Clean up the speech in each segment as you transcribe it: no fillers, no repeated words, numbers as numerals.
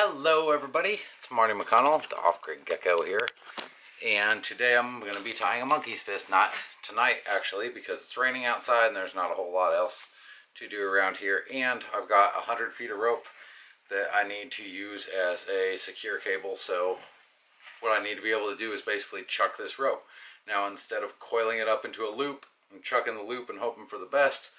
Hello everybody, it's Marty McConnell, the Off-Grid Gecko here, and today I'm going to be tying a monkey's fist knot tonight actually because it's raining outside and there's not a whole lot else to do around here, and I've got 100 feet of rope that I need to use as a secure cable. So what I need to be able to do is basically chuck this rope. Now instead of coiling it up into a loop and chucking the loop and hoping for the best,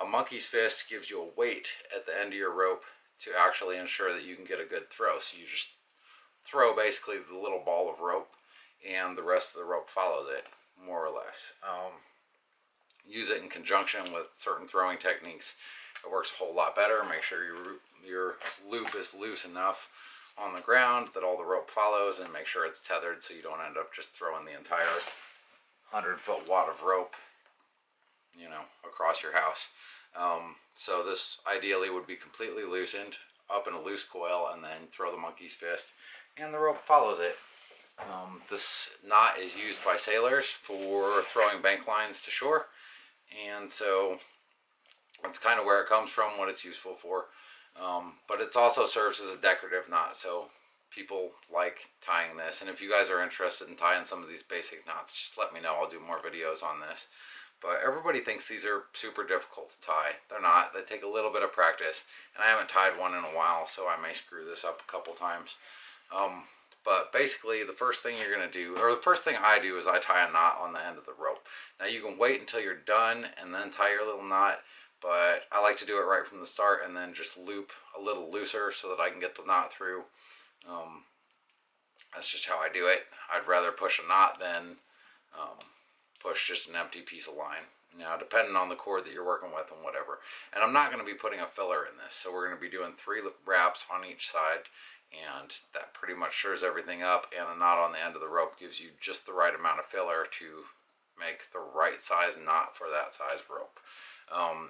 a monkey's fist gives you a weight at the end of your rope to actually ensure that you can get a good throw. So you just throw basically the little ball of rope and the rest of the rope follows it, more or less. Use it in conjunction with certain throwing techniques. It works a whole lot better. Make sure your loop is loose enough on the ground that all the rope follows, and make sure it's tethered so you don't end up just throwing the entire 100-foot wad of rope, you know, across your house. So this ideally would be completely loosened up in a loose coil, and then throw the monkey's fist and the rope follows it. This knot is used by sailors for throwing bank lines to shore, and so that's kind of where it comes from, what it's useful for. But it also serves as a decorative knot, so people like tying this. And if you guys are interested in tying some of these basic knots, just let me know. I'll do more videos on this. But everybody thinks these are super difficult to tie. They're not. They take a little bit of practice, and I haven't tied one in a while, so I may screw this up a couple times. But basically the first thing you're going to do, or the first thing I do, is I tie a knot on the end of the rope. Now you can wait until you're done and then tie your little knot, but I like to do it right from the start and then just loop a little looser so that I can get the knot through. That's just how I do it. I'd rather push a knot than push just an empty piece of line. Now, depending on the cord that you're working with and whatever. And I'm not going to be putting a filler in this, so we're going to be doing 3 wraps on each side, and that pretty much shores everything up, and a knot on the end of the rope gives you just the right amount of filler to make the right size knot for that size rope.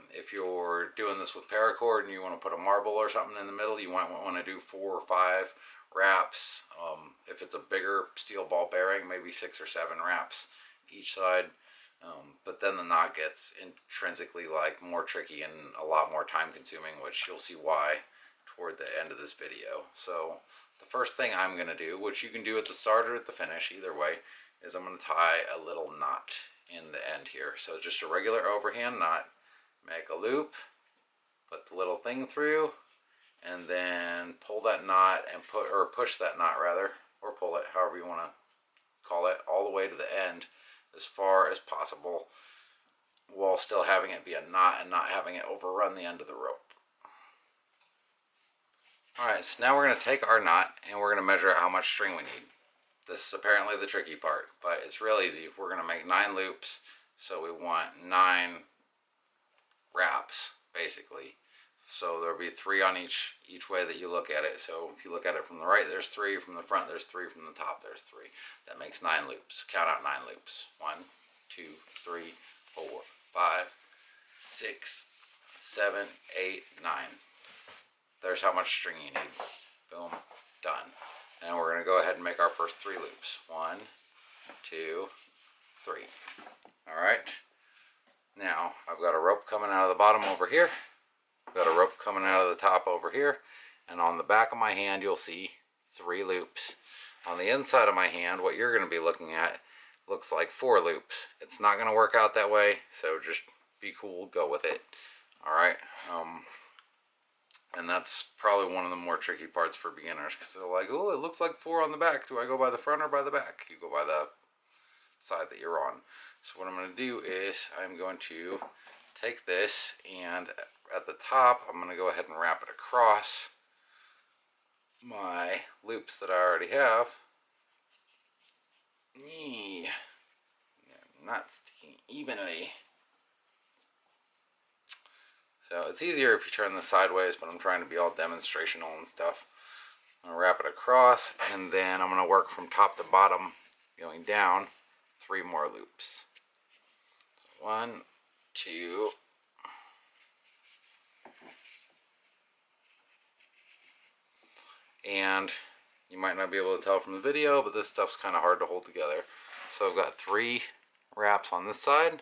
If you're doing this with paracord and you want to put a marble or something in the middle, you might want to do 4 or 5 wraps. If it's a bigger steel ball bearing, maybe 6 or 7 wraps each side. But then the knot gets intrinsically more tricky and a lot more time consuming, which you'll see why toward the end of this video. So the first thing I'm going to do, which you can do at the start or at the finish, either way, is I'm going to tie a little knot in the end here. So just a regular overhand knot, make a loop, put the little thing through, and then pull that knot and push that knot rather, or pull it, however you want to call it, all the way to the end as far as possible, while still having it be a knot and not having it overrun the end of the rope. Alright, so now we're going to take our knot and we're going to measure out how much string we need. This is apparently the tricky part, but it's real easy. We're going to make 9 loops, so we want 9 wraps, basically. So there'll be 3 on each way that you look at it. So if you look at it from the right, there's 3. From the front, there's 3. From the top, there's 3. That makes 9 loops. Count out 9 loops. 1, 2, 3, 4, 5, 6, 7, 8, 9. There's how much string you need. Boom. Done. And we're going to go ahead and make our first 3 loops. 1, 2, 3. Alright. Now, I've got a rope coming out of the bottom over here. Got a rope coming out of the top over here, and on the back of my hand you'll see 3 loops. On the inside of my hand, what you're going to be looking at looks like 4 loops. It's not going to work out that way, so just be cool, go with it. Alright, and that's probably one of the more tricky parts for beginners, because they're like, oh, it looks like 4 on the back. Do I go by the front or by the back? You go by the side that you're on. So what I'm going to do is I'm going to take this, and at the top I'm going to go ahead and wrap it across my loops that I already have. They're not sticking evenly. So it's easier if you turn this sideways, but I'm trying to be all demonstrational and stuff. I'm going to wrap it across, and then I'm going to work from top to bottom, going down 3 more loops. So 1, 2, and you might not be able to tell from the video, but this stuff's kind of hard to hold together. So I've got 3 wraps on this side,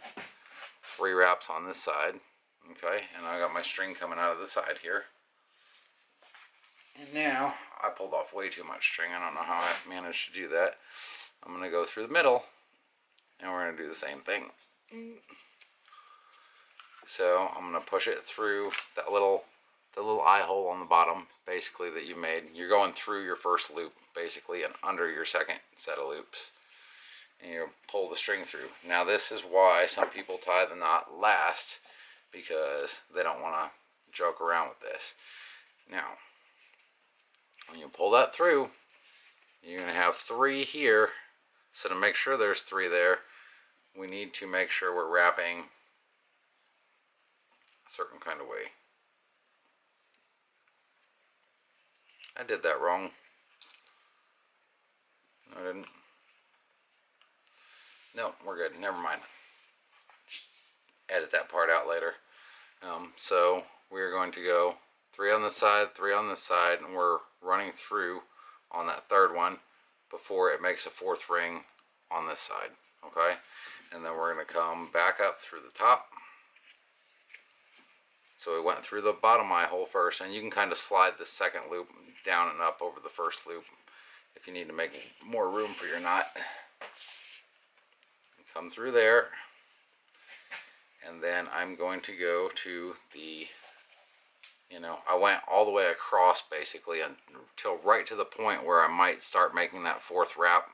3 wraps on this side, okay, and I got my string coming out of the side here. And now I pulled off way too much string. I don't know how I managed to do that. I'm going to go through the middle, and we're going to do the same thing. So I'm going to push it through the little eye hole on the bottom, basically, that you made. You're going through your first loop, basically, and under your second set of loops. And you pull the string through. Now this is why some people tie the knot last, because they don't want to joke around with this. Now, when you pull that through, you're going to have 3 here. So to make sure there's 3 there, we need to make sure we're wrapping a certain kind of way. I did that wrong. No, I didn't. No, we're good. Never mind. Just edit that part out later. So we're going to go 3 on this side, 3 on this side, and we're running through on that third one before it makes a 4th ring on this side. Okay? And then we're going to come back up through the top. So we went through the bottom eye hole first, and you can kind of slide the second loop down and up over the first loop if you need to make more room for your knot. Come through there, and then I'm going to go to the, I went all the way across basically until right to the point where I might start making that 4th wrap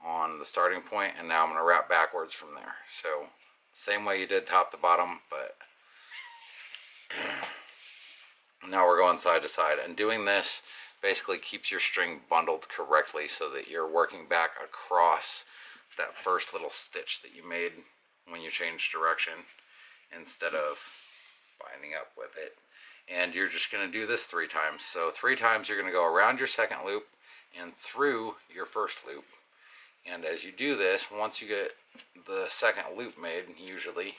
on the starting point, and now I'm going to wrap backwards from there. So same way you did top to bottom, but now we're going side to side, and doing this basically keeps your string bundled correctly so that you're working back across that first little stitch that you made when you changed direction, instead of binding up with it. And you're just going to do this 3 times. So 3 times you're going to go around your second loop and through your first loop. And as you do this, once you get the second loop made, usually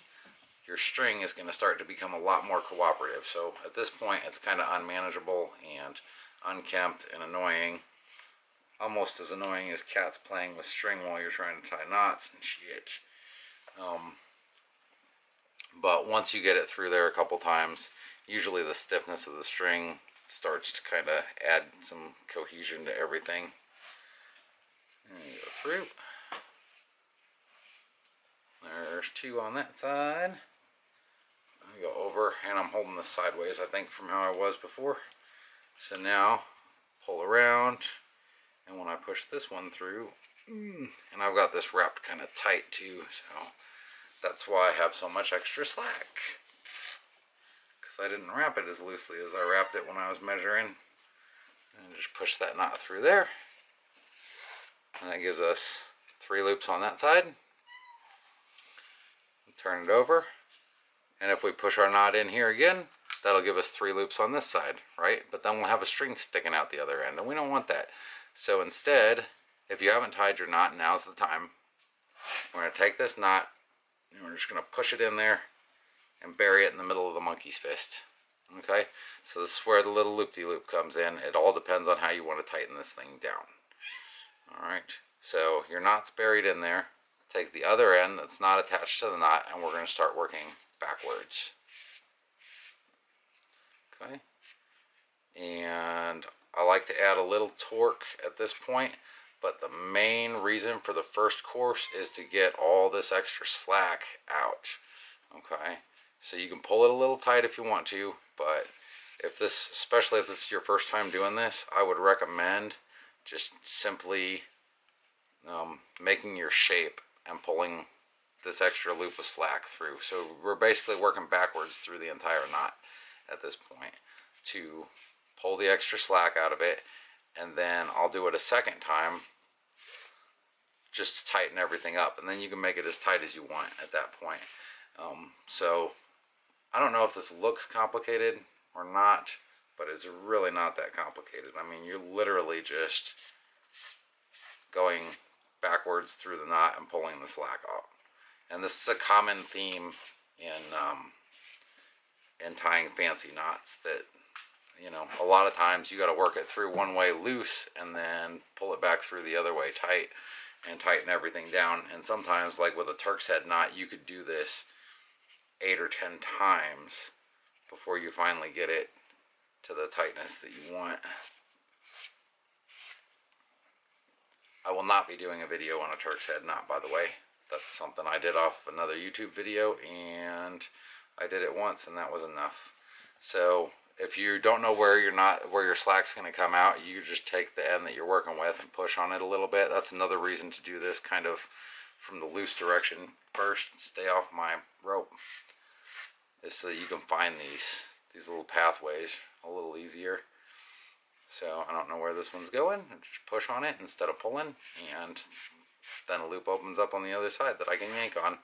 your string is going to start to become a lot more cooperative. So at this point it's kind of unmanageable and unkempt and annoying. Almost as annoying as cats playing with string while you're trying to tie knots and shit. But once you get it through there a couple times, usually the stiffness of the string starts to kind of add some cohesion to everything. And you go through. There's 2 on that side. I go over, and I'm holding this sideways, I think, from how I was before. So now, pull around. And when I push this one through, and I've got this wrapped kind of tight too, so that's why I have so much extra slack. Because I didn't wrap it as loosely as I wrapped it when I was measuring. And just push that knot through there. And that gives us 3 loops on that side. Turn it over. And if we push our knot in here again, that'll give us 3 loops on this side, right? But then we'll have a string sticking out the other end, and we don't want that. So instead, if you haven't tied your knot, now's the time. We're going to take this knot, and we're just going to push it in there and bury it in the middle of the monkey's fist. Okay? So this is where the little loop-de-loop comes in. It all depends on how you want to tighten this thing down. Alright, so your knot's buried in there. Take the other end that's not attached to the knot, and we're going to start working backwards. Okay? And I like to add a little torque at this point, but the main reason for the first course is to get all this extra slack out. Okay, so you can pull it a little tight if you want to, but if this, especially if this is your first time doing this, I would recommend just simply making your shape and pulling this extra loop of slack through. So we're basically working backwards through the entire knot at this point to pull the extra slack out of it, and then I'll do it a second time just to tighten everything up, and then you can make it as tight as you want at that point. So I don't know if this looks complicated or not, but it's really not that complicated. I mean, you're literally just going backwards through the knot and pulling the slack out. And this is a common theme in tying fancy knots, that a lot of times you got to work it through one way loose and then pull it back through the other way tight and tighten everything down. And sometimes, like with a Turk's head knot, you could do this 8 or 10 times before you finally get it to the tightness that you want. I will not be doing a video on a Turk's head knot, by the way. That's something I did off another YouTube video, and I did it once, and that was enough. So if you don't know where your slack's going to come out, you just take the end that you're working with and push on it a little bit. That's another reason to do this kind of from the loose direction first. Stay off my rope, is so that you can find these little pathways a little easier. So I don't know where this one's going, and just push on it instead of pulling, and then a loop opens up on the other side that I can yank on.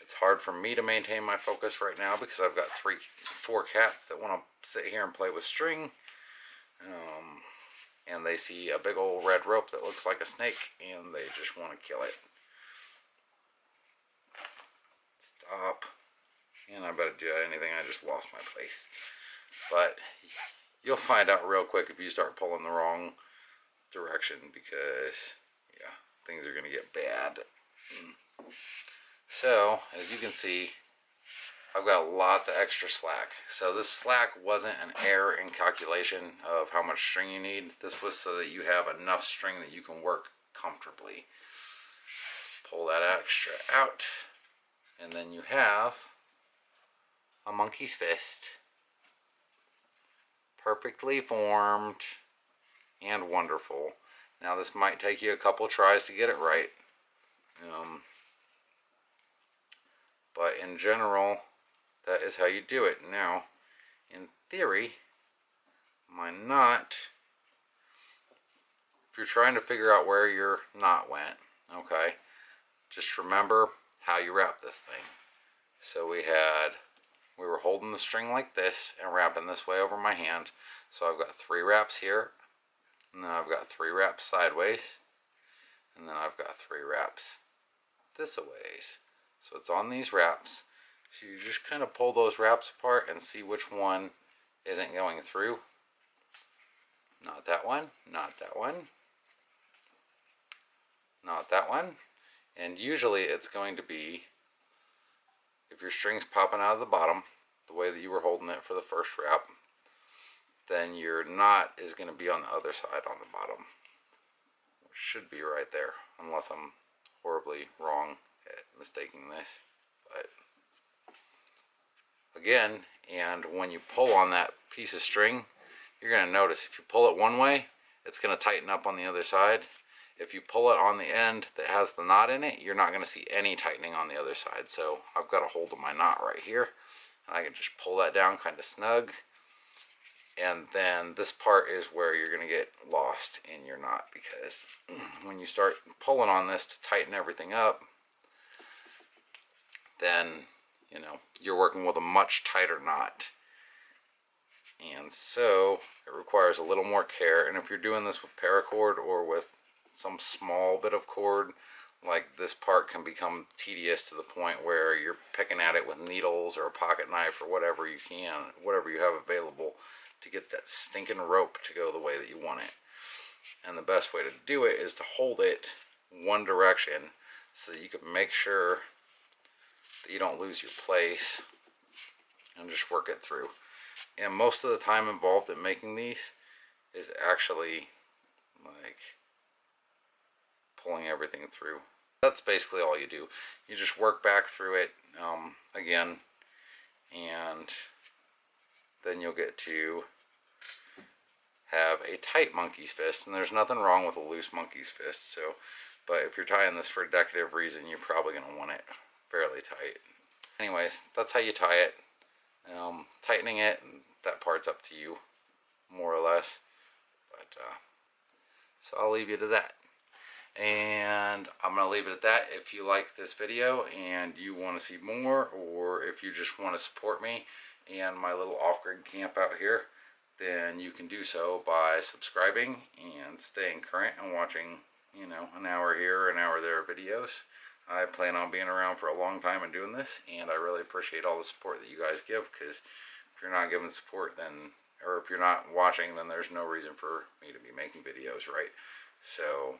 It's hard for me to maintain my focus right now because I've got 4 cats that want to sit here and play with string, and they see a big old red rope that looks like a snake, and they just want to kill it. Stop. And I better do anything, I just lost my place. But you'll find out real quick if you start pulling the wrong direction, because yeah, things are going to get bad. So as you can see, I've got lots of extra slack. So this slack wasn't an error in calculation of how much string you need. This was so that you have enough string that you can work comfortably. Pull that extra out, and then you have a monkey's fist, perfectly formed and wonderful. Now this might take you a couple tries to get it right, but in general, that is how you do it. Now, in theory, my knot, if you're trying to figure out where your knot went, okay, just remember how you wrap this thing. So we were holding the string like this and wrapping this way over my hand. So I've got 3 wraps here, and then I've got 3 wraps sideways, and then I've got 3 wraps this a ways. So it's on these wraps. So you just kind of pull those wraps apart and see which one isn't going through. Not that one, not that one, not that one. And usually it's going to be, if your string's popping out of the bottom, the way that you were holding it for the first wrap, then your knot is going to be on the other side on the bottom. Which should be right there, unless I'm horribly wrong at mistaking this. But again, and when you pull on that piece of string, you're going to notice if you pull it one way, it's going to tighten up on the other side. If you pull it on the end that has the knot in it, you're not going to see any tightening on the other side. So I've got a hold of my knot right here, and I can just pull that down kind of snug. And then this part is where you're going to get lost in your knot, because when you start pulling on this to tighten everything up, then you're working with a much tighter knot, and so it requires a little more care. And if you're doing this with paracord or with some small bit of cord, like this part can become tedious to the point where you're picking at it with needles or a pocket knife or whatever you have available to get that stinking rope to go the way that you want it. And the best way to do it is to hold it one direction so that you can make sure that you don't lose your place, and just work it through. And most of the time involved in making these is actually like pulling everything through. That's basically all you do. You just work back through it again, and then you'll get to have a tight monkey's fist. And there's nothing wrong with a loose monkey's fist. So, but if you're tying this for a decorative reason, you're probably going to want it fairly tight. Anyways, that's how you tie it. Tightening it, that part's up to you, more or less. But so I'll leave you to that. And I'm going to leave it at that. If you like this video and you want to see more, or if you just want to support me and my little off-grid camp out here, then you can do so by subscribing and staying current and watching, an hour here, an hour there videos. I plan on being around for a long time and doing this, and I really appreciate all the support that you guys give, because if you're not giving support, then, or if you're not watching, then there's no reason for me to be making videos, right? So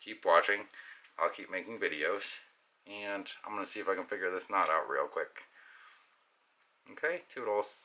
keep watching. I'll keep making videos, and I'm going to see if I can figure this knot out real quick. Okay, toodles.